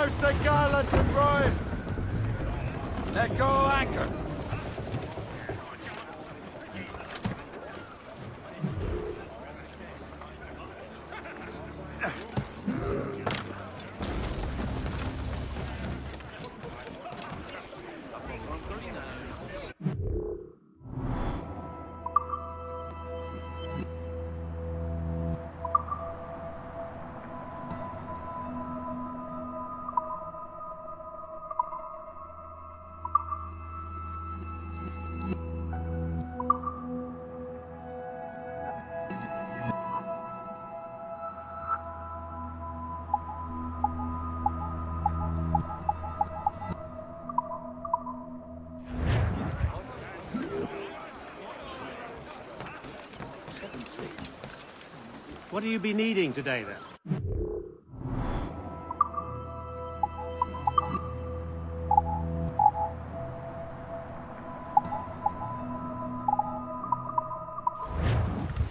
Rouse the gallants and royals! Let go anchor! What do you be needing today, then?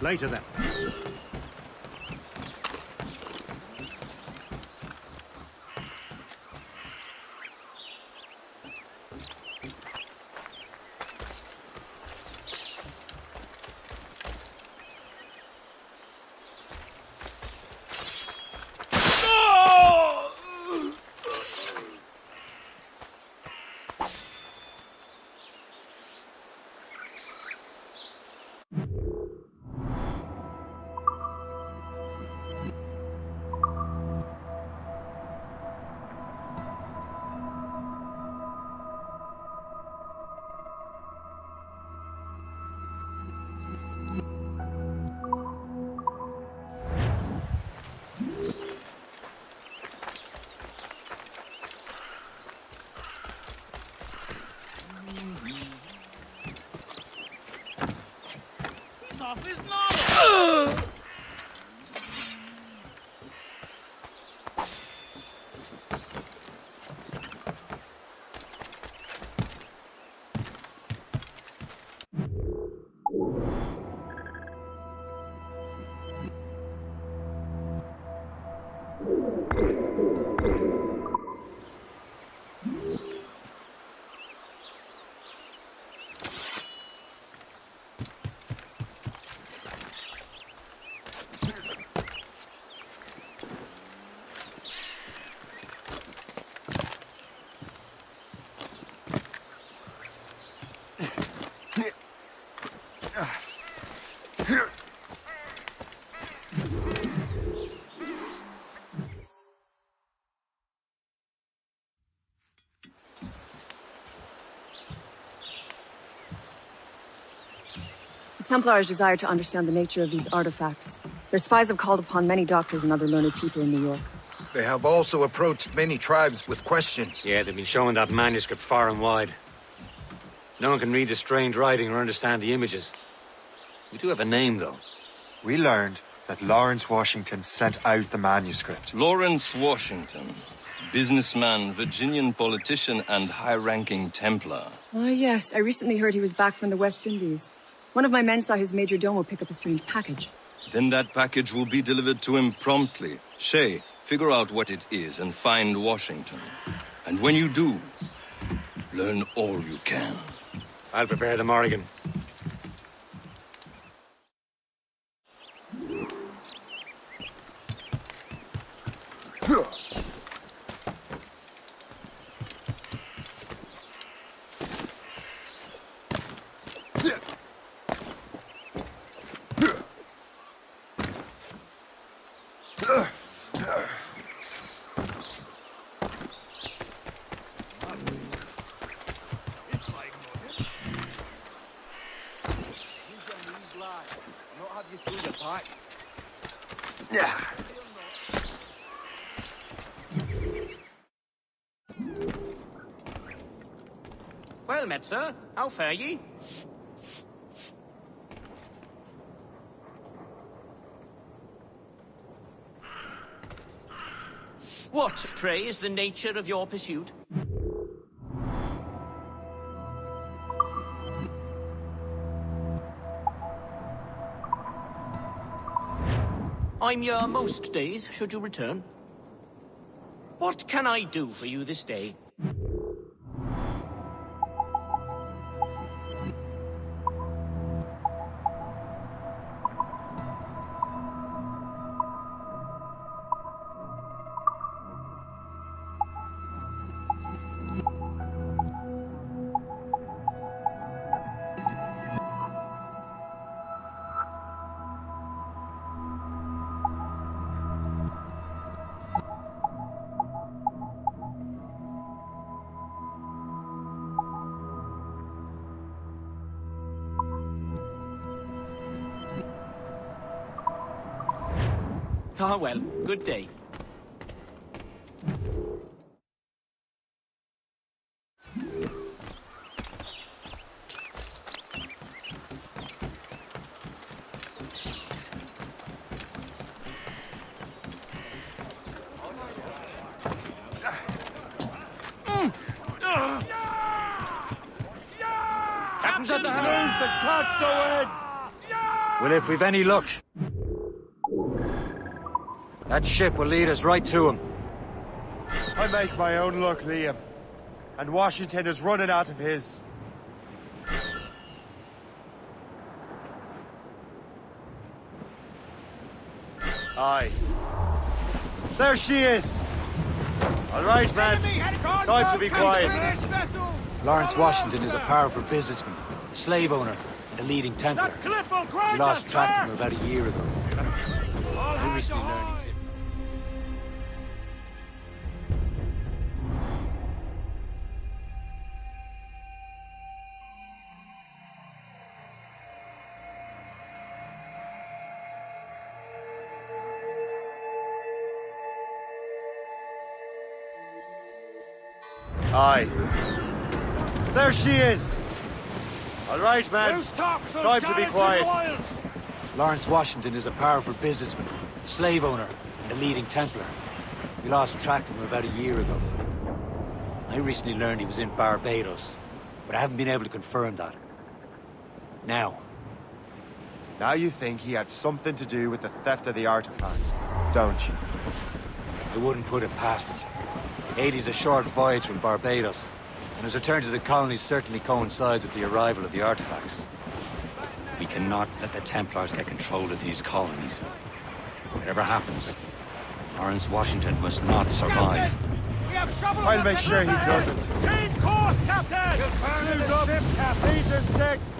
Later, then. The Templars desire to understand the nature of these artifacts. Their spies have called upon many doctors and other learned people in New York. They have also approached many tribes with questions. Yeah, they've been showing that manuscript far and wide. No one can read the strange writing or understand the images. We do have a name, though. We learned that Lawrence Washington sent out the manuscript. Lawrence Washington. Businessman, Virginian politician, and high-ranking Templar. Ah, yes. I recently heard he was back from the West Indies. One of my men saw his major domo pick up a strange package. Then that package will be delivered to him promptly. Shay, figure out what it is and find Washington. And when you do, learn all you can. I'll prepare the Morrigan. Well met, sir. How fare ye? What, pray, is the nature of your pursuit? I'm here most days, should you return. What can I do for you this day? Ah, well, good day. Captain's at the helm. Well, if we've any luck, that ship will lead us right to him. I make my own luck, Liam. And Washington is running out of his. Aye. There she is! All right, man. Time to be quiet. Lawrence Washington is a powerful businessman, a slave owner, and a leading Templar. We lost track of him about a year ago. I recently learned he was in... Aye. There she is! All right, man. Time to be quiet. Lawrence Washington is a powerful businessman, a slave owner, and a leading Templar. We lost track of him about a year ago. I recently learned he was in Barbados, but I haven't been able to confirm that. Now Now you think he had something to do with the theft of the artifacts, don't you? I wouldn't put it past him. Haiti's a short voyage from Barbados, and his return to the colonies certainly coincides with the arrival of the artifacts. We cannot let the Templars get control of these colonies. Whatever happens, Lawrence Washington must not survive. I'll make sure he doesn't. Change course, Captain! Use up! These are sticks!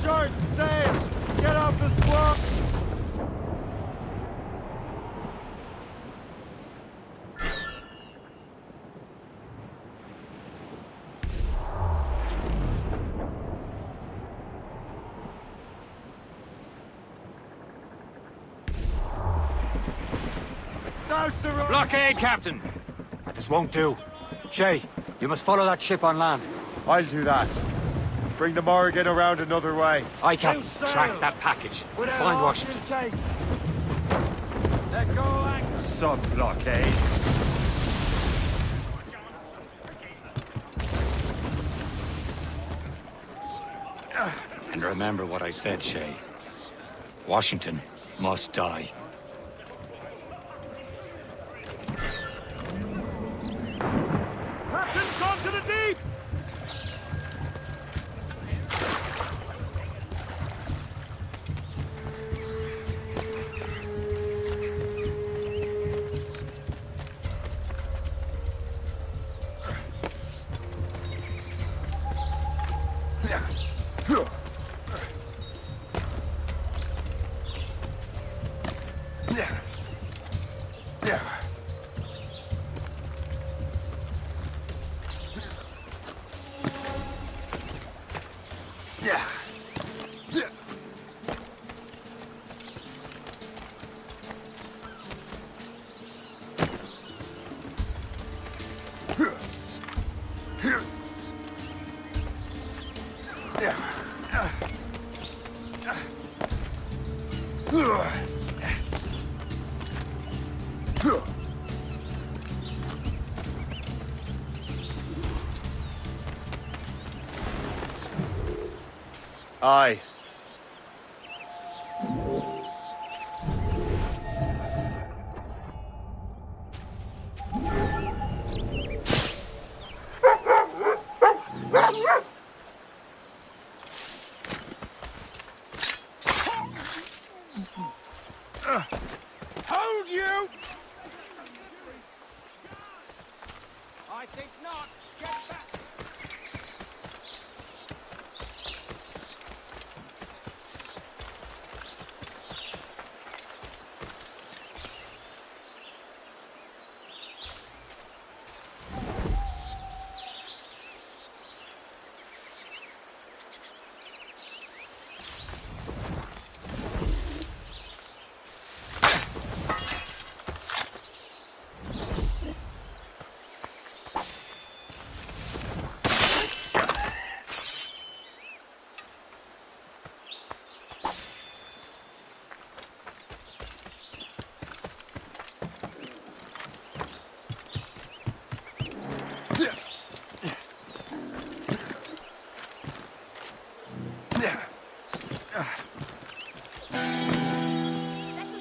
Short sail! Get off the squawk! Blockade, Captain! This won't do. Shay, you must follow that ship on land. I'll do that. Bring the Morrigan around another way. I can track that package. Find Washington. Let go anchor. Sub-blockade. And remember what I said, Shay. Washington must die. Captain's gone to the deep! Aye.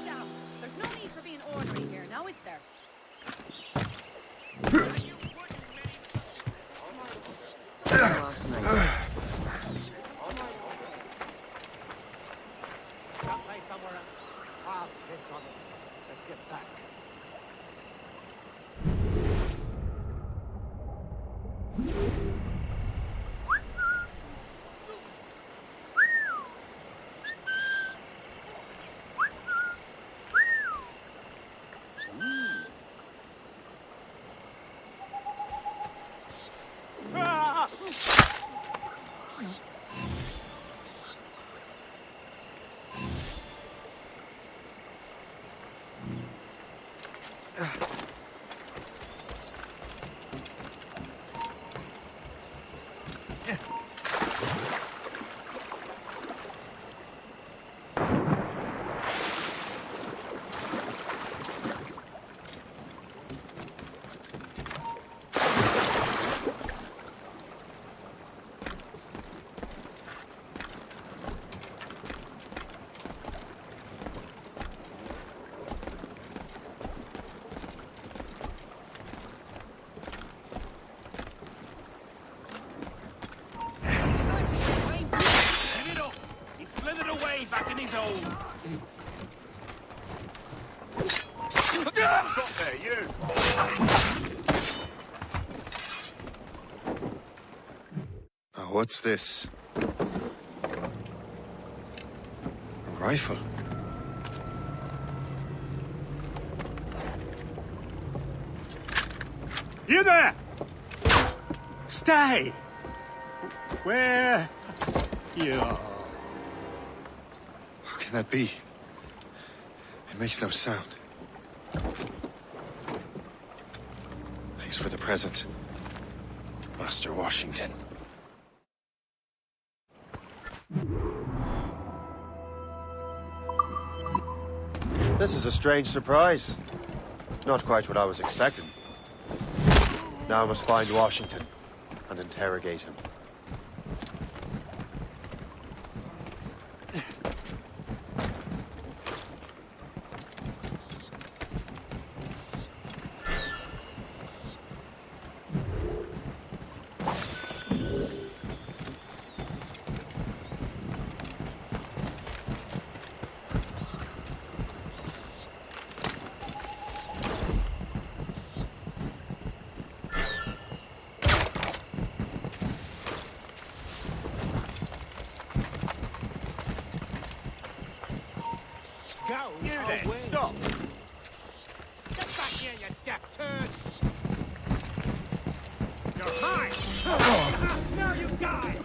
down. There's no need for being ornery here, now is there? Last night. Let's get back. Back in his hole. Stop there, you! Oh, what's this? A rifle? You there! Stay! Where you are? How can that be? It makes no sound. Thanks for the present, Master Washington. This is a strange surprise. Not quite what I was expecting. Now I must find Washington and interrogate him. You then, stop! Get back here, you deaf turd! You're mine! Now you die!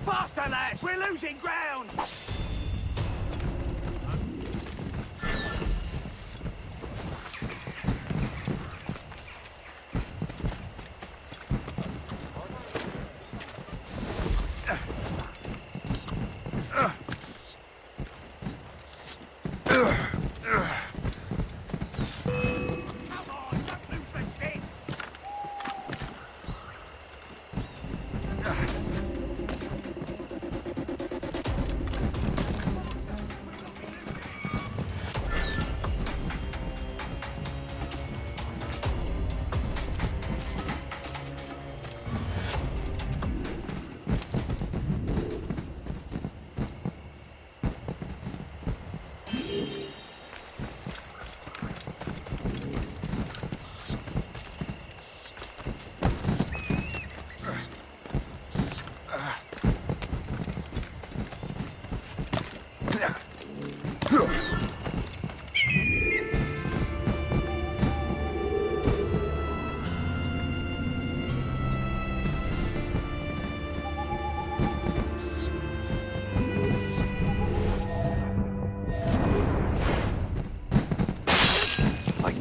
Faster, lads! We're losing ground!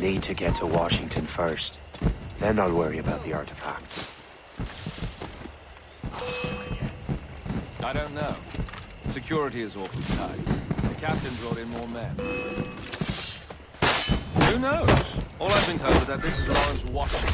Need to get to Washington first. Then I'll worry about the artifacts. I don't know. Security is awfully tight. The captain brought in more men. Who knows? All I've been told is that this is Lawrence Washington.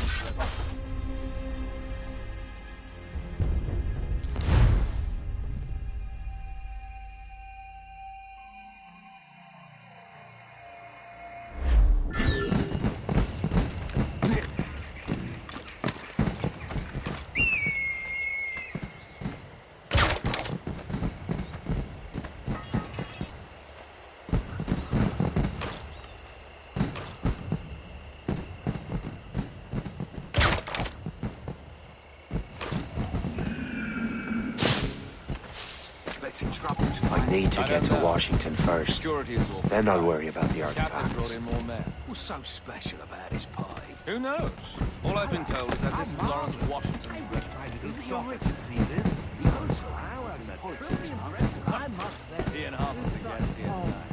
I need to get to Washington first. Security is awful. Then I'll worry about the The captain brought artifacts. in more men. What's so special about this party? Who knows? All I've been told is that this is Lawrence Washington. Ian Harper's the guest here tonight.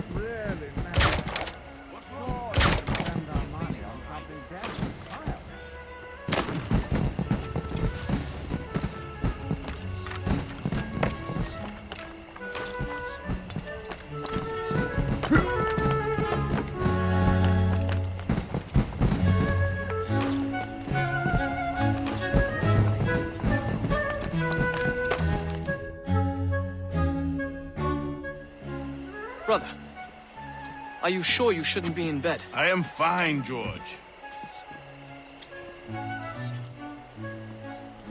Brother, are you sure you shouldn't be in bed? I am fine, George.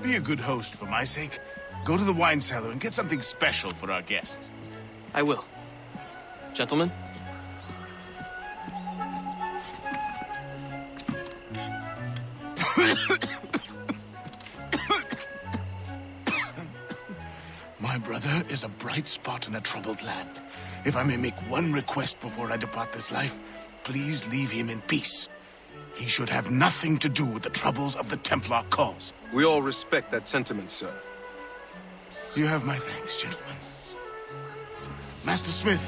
Be a good host for my sake. Go to the wine cellar and get something special for our guests. I will. Gentlemen? My brother is a bright spot in a troubled land. If I may make one request before I depart this life, please leave him in peace. He should have nothing to do with the troubles of the Templar cause. We all respect that sentiment, sir. You have my thanks, gentlemen. Master Smith,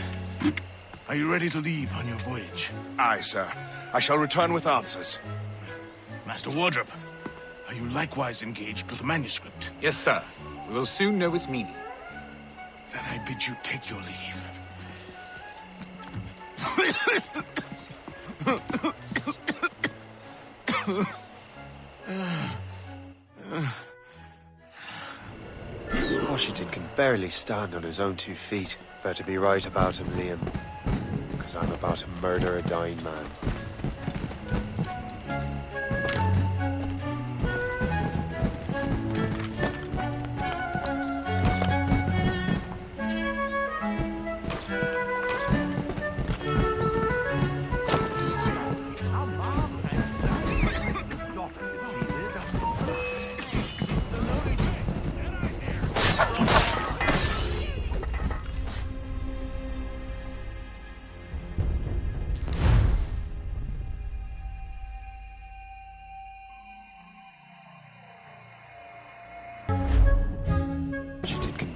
are you ready to leave on your voyage? Aye, sir. I shall return with answers. Master Wardrop, are you likewise engaged with the manuscript? Yes, sir. We will soon know its meaning. Then I bid you take your leave. Washington can barely stand on his own 2 feet. Better be right about him, Liam. Because I'm about to murder a dying man.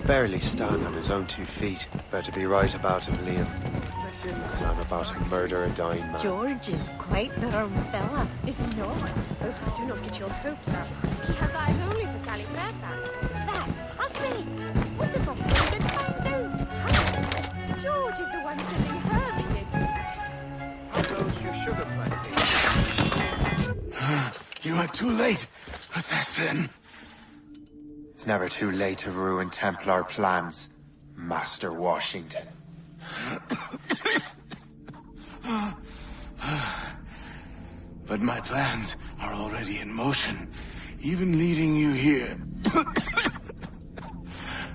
Barely stand on his own 2 feet. Better be right about him, Liam. Because I'm about to murder a dying man. George is quite the rum fella, is he not? Oh, do not get your hopes up. He has eyes only for Sally Fairfax. That, husband! What a good find out! Huh? George is the one sitting hermited. How goes your sugar plantation? You are too late, assassin. It's never too late to ruin Templar plans, Master Washington. But my plans are already in motion. Even leading you here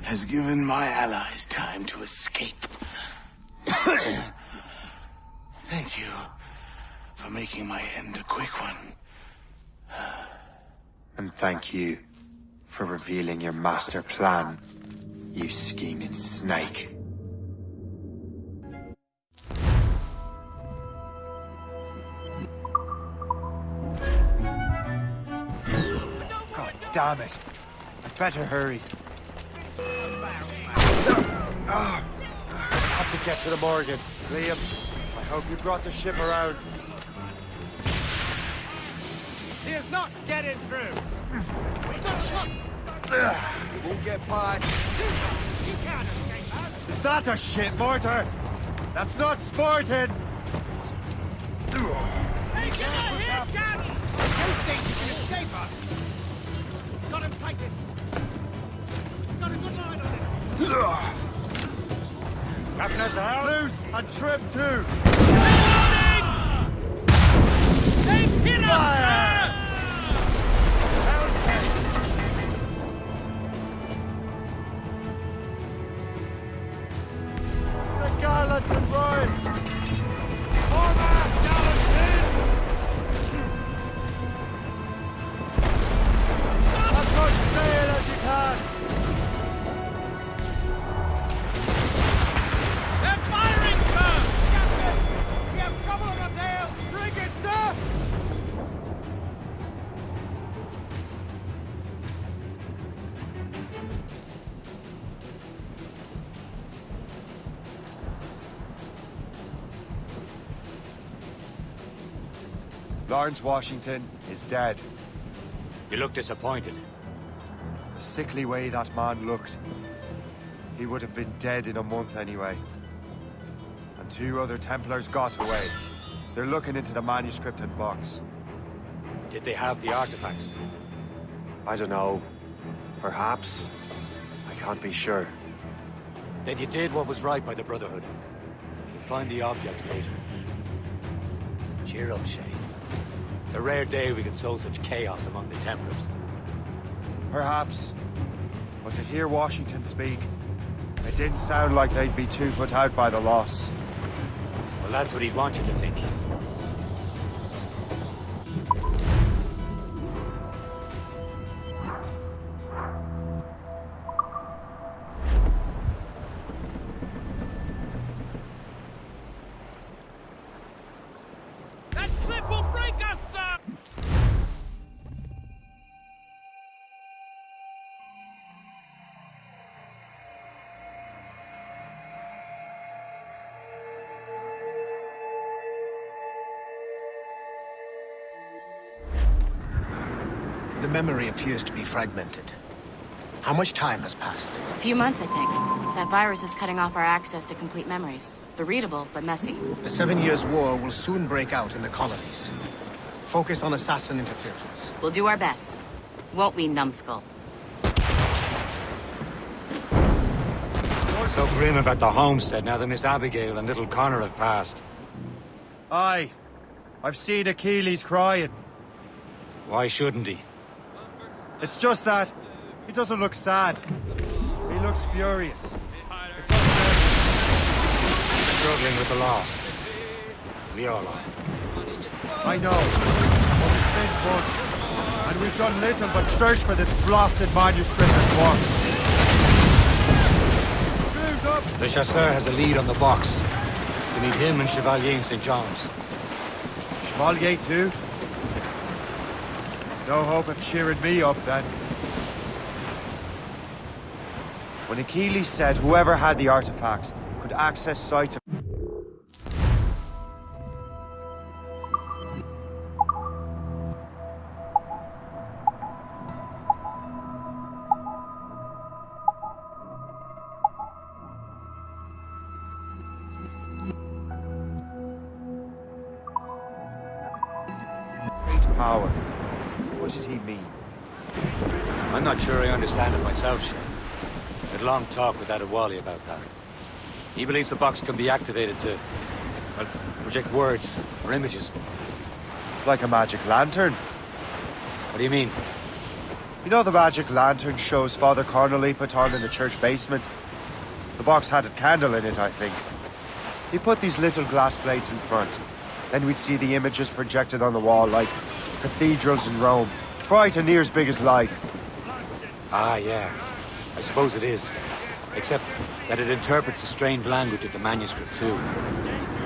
has given my allies time to escape. Thank you for making my end a quick one. And thank you for revealing your master plan, you scheming snake. God damn it! I'd better hurry. I have to get to the Morgan. Liam, I hope you brought the ship around. Here, is not getting through. You won't get past. You can't escape us. Is that a shit mortar? That's not sporting! Hey, get out here, Cat! You think you can escape us? Got him sighted. Got a good line on him. Captain us out. Loose and trim too! They kill us, sir! The gallants and royals! Forward, Gallatin! As much sail as you can! They're firing, sir! Captain! We have trouble on our tail! Bring it, sir! Lawrence Washington is dead. You look disappointed. The sickly way that man looked. He would have been dead in a month anyway. And 2 other Templars got away. They're looking into the manuscript and box. Did they have the artifacts? I don't know. Perhaps. I can't be sure. Then you did what was right by the Brotherhood. You'll find the objects later. Cheer up, Shay. It's a rare day we can sow such chaos among the Templars. Perhaps. But to hear Washington speak, it didn't sound like they'd be too put out by the loss. Well, that's what he'd want you to think. That cliff will break us, sir! The memory appears to be fragmented. How much time has passed? A few months, I think. That virus is cutting off our access to complete memories. They're readable, but messy. The 7 Years' War will soon break out in the colonies. Focus on assassin interference. We'll do our best. Won't we, numbskull? You're so grim about the homestead now that Miss Abigail and little Connor have passed. Aye. I've seen Achilles crying. Why shouldn't he? It's just that he doesn't look sad. He looks furious. It's upsetting. Struggling with the loss. We all are. I know. But it's been months, and we've done little but search for this blasted manuscript and book. Screws up! The chasseur has a lead on the box. We need him and Chevalier in St. John's. Chevalier too? No hope of cheering me up then. When Achilles said whoever had the artifacts could access sites of... great power. What does he mean? I'm not sure I understand it myself, Shay. I had a long talk with Adewale about that. He believes the box can be activated to, well, project words or images. Like a magic lantern? What do you mean? You know the magic lantern shows Father Connolly put on in the church basement? The box had a candle in it, I think. He put these little glass plates in front. Then we'd see the images projected on the wall like cathedrals in Rome. Bright and near as big as life. Ah, yeah. I suppose it is. Except that it interprets the strange language of the manuscript, too.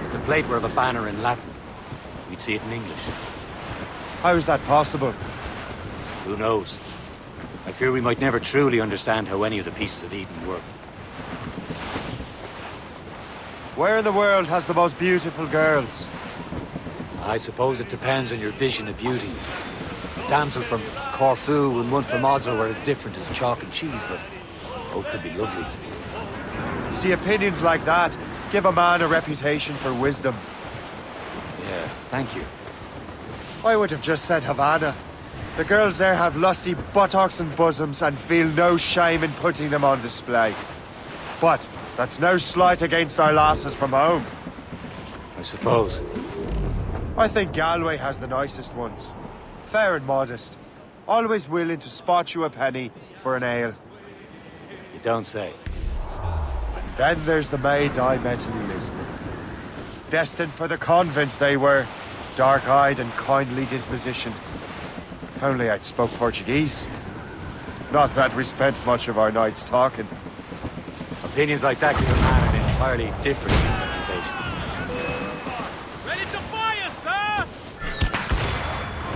If the plate were of a banner in Latin, we'd see it in English. How is that possible? Who knows? I fear we might never truly understand how any of the pieces of Eden work. Where in the world has the most beautiful girls? I suppose it depends on your vision of beauty. damsel from Corfu and one from Oslo were as different as chalk and cheese, but both could be lovely. See, opinions like that give a man a reputation for wisdom. Yeah, thank you. I would have just said Havana. The girls there have lusty buttocks and bosoms and feel no shame in putting them on display. But that's no slight against our lasses from home. I suppose. I think Galway has the nicest ones. Fair and modest. Always willing to spot you a penny for an ale. You don't say. And then there's the maids I met in Lisbon. Destined for the convent they were. Dark-eyed and kindly dispositioned. If only I'd spoke Portuguese. Not that we spent much of our nights talking. Opinions like that give a man an entirely different reputation. Ready to fire, sir!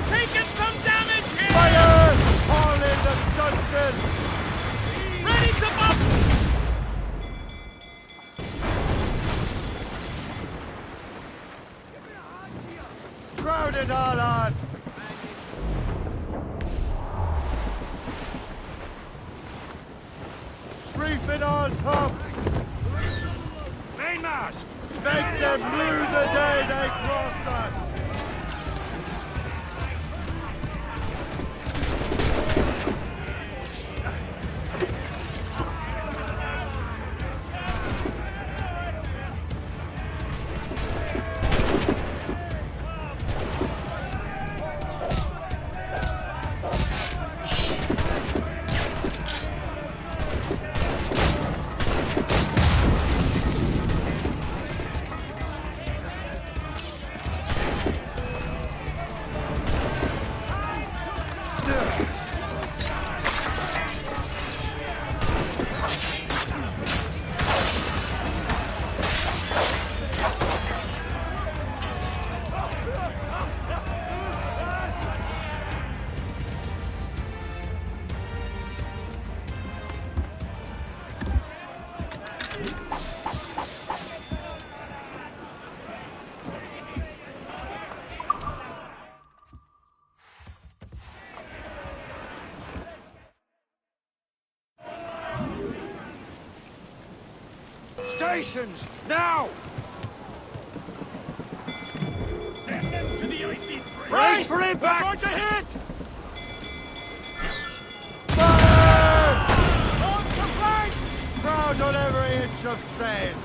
Taking some damage here! Fire! All in the Stunson! Ready to bump! Crowd it all on! Reef it all tops! Mainmast! Make them rue the day they crossed us! Stations, now! Send them to the icy tree! Brace for impact! We're going to hit! Fire! On the flanks! Proud on every inch of sail!